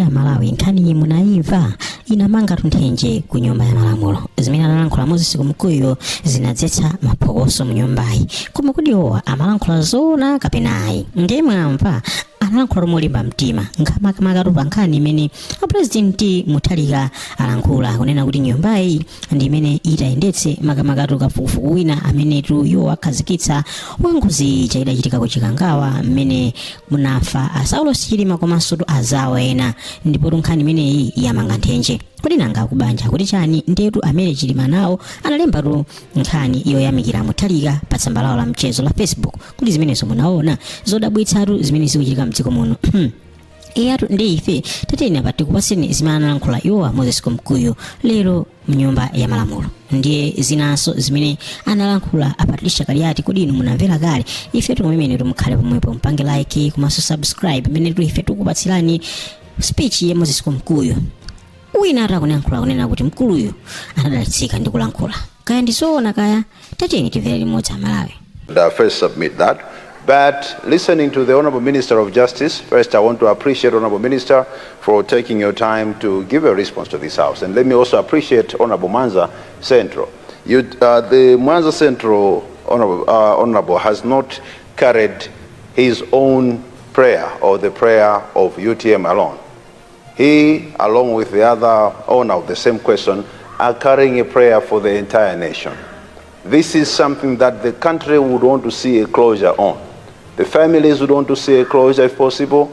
koda Malawi nkhani munaiva inamanga tunthenje ku nyumba ya Malamulo zimene analankhula Moses Mumkuyu zinadzetsa maphokoso mu nyumbayi koma kodi owa amalankhula zona kapenayi ndiye mwamva analankhula molimba mtima ngamakamaka pa nkhani imene President Amutharika alankhula kunena kuti nyumbayi ndi imene itayendetse makamaka kafukufuku wina amene iwo akhazikitsa wangozi chachitika ku Chikangawa mmene munafa Saulos Chilima komanso azawa ena ndipo nkhani imeneyi yamanga nthenje kodi nanga kubanja kuti chani ndetu amene Chilima nawo analemba nkhani yoyamikira Amutharika pa tsamba lawo la mchezo la Facebook kuti zimenezo munaona zodabwitsatu zimene zikuchitika mdziko muno eyatu ndi ife tateni apa tikupaseni zimene analankhula iwowa Moses Mumkuyu lero mnyumba ya Malamulo ndiye zinaso zimene analankhula apatricia kaliati kodi inu munamvera kale ife tikumemene mukhale pomwepo mpange like komanso subscribe imene ife tikupatsirani speech ya Moses Mumkuyu wina atakuyankhula kunena kuti mkuluyu anadalitsika ndi kulankhula kaya ndizoona kaya tateni timvere limodzi Malawi. First submit that. But listening to the Honorable Minister of Justice, first I want to appreciate Honorable Minister for taking your time to give a response to this House. And let me also appreciate Honorable Mwanza Central. The Mwanza Central Honorable has not carried his own prayer or the prayer of UTM alone. He, along with the other owner of the same question, are carrying a prayer for the entire nation. This is something that the country would want to see a closure on. The families would want to see a closure if possible.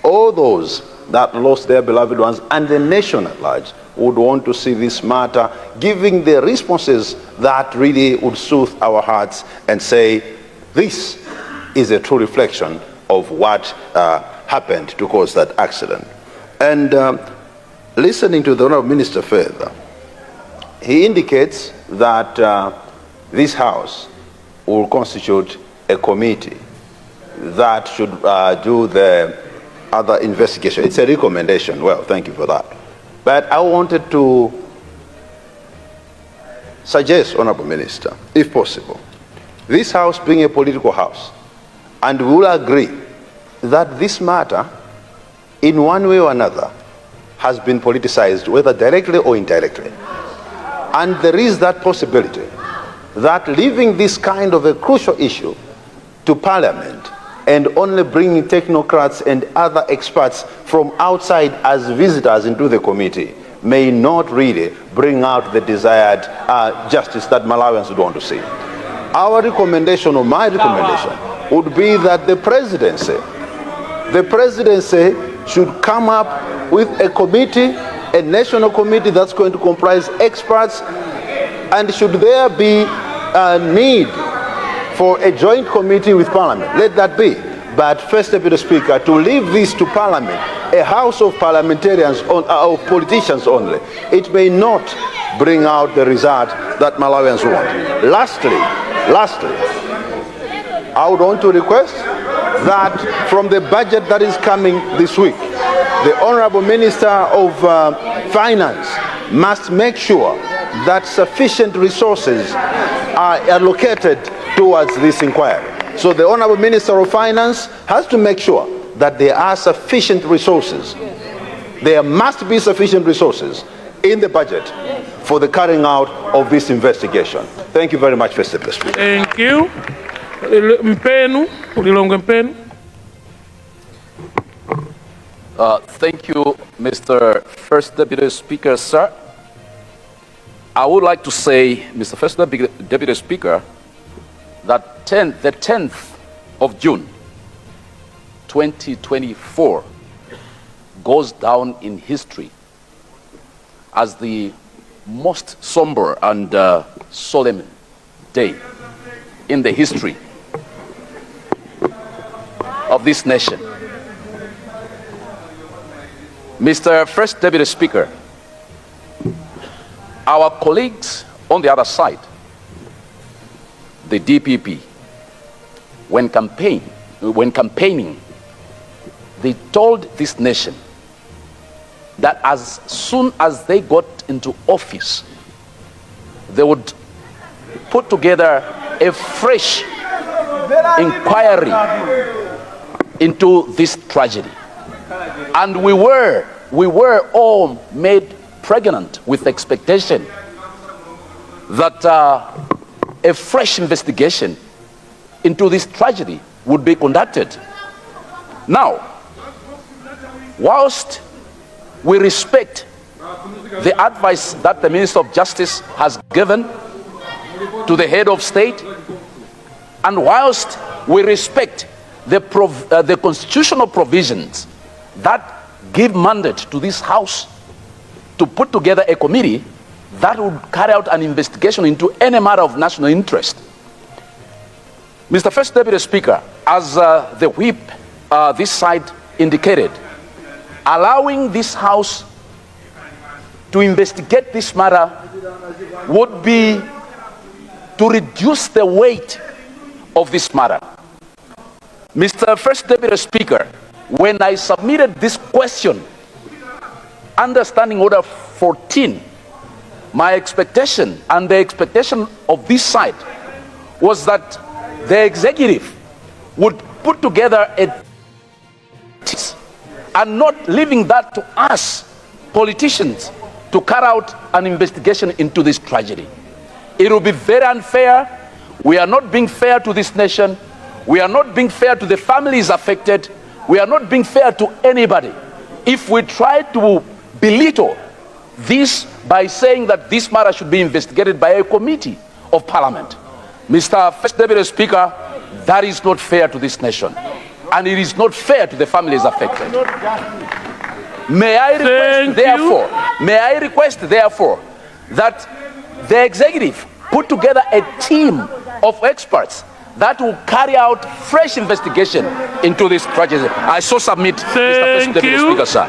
All those that lost their beloved ones and the nation at large would want to see this matter giving the responses that really would soothe our hearts and say, this is a true reflection of what happened to cause that accident. And listening to the Honorable Minister further, he indicates that this House will constitute a committee that should do the other investigation. It's a recommendation. Well, thank you for that. But I wanted to suggest, Honorable Minister, if possible, this House being a political house, and we will agree that this matter, in one way or another, has been politicized, whether directly or indirectly. And there is that possibility that leaving this kind of a crucial issue to Parliament and only bringing technocrats and other experts from outside as visitors into the committee may not really bring out the desired justice that Malawians would want to see. Our recommendation, or my recommendation, would be that the presidency should come up with a committee, a national committee that's going to comprise experts, and should there be a need for a joint committee with Parliament, let that be. But first, Deputy Speaker, to leave this to Parliament, a house of parliamentarians, of politicians only, it may not bring out the result that Malawians want. Lastly, I would want to request that from the budget that is coming this week, the Honorable Minister of Finance must make sure that sufficient resources are allocated towards this inquiry. So the Honorable Minister of Finance has to make sure that there are sufficient resources. There must be sufficient resources in the budget for the carrying out of this investigation. Thank you very much, Mr. President. Thank you. Thank you, Mr. First Deputy Speaker, sir. I would like to say, Mr. First Deputy Speaker, that the 10th of June, 2024, goes down in history as the most somber and solemn day in the history of this nation. Mr. First Deputy Speaker, our colleagues on the other side, the DPP, when campaigning, they told this nation that as soon as they got into office, they would put together a fresh inquiry into this tragedy. And we were we were all made pregnant with expectation that a fresh investigation into this tragedy would be conducted. Now, whilst we respect the advice that the Minister of Justice has given to the head of state, and whilst we respect the constitutional provisions that give mandate to this House to put together a committee that would carry out an investigation into any matter of national interest, Mr. First Deputy Speaker, as the whip this side indicated, allowing this House to investigate this matter would be to reduce the weight of this matter. Mr. First Deputy Speaker, when I submitted this question under Standing Order 14, my expectation and the expectation of this side was that the executive would put together a and not leaving that to us politicians to carry out an investigation into this tragedy. It will be very unfair. We are not being fair to this nation. We are not being fair to the families affected. We are not being fair to anybody if we try to belittle this by saying that this matter should be investigated by a committee of Parliament. Mr. First Deputy Speaker, that is not fair to this nation, and it is not fair to the families affected. May I request, therefore, that the executive put together a team of experts that will carry out fresh investigation into this tragedy. I so submit, Mr. First Deputy Speaker, sir.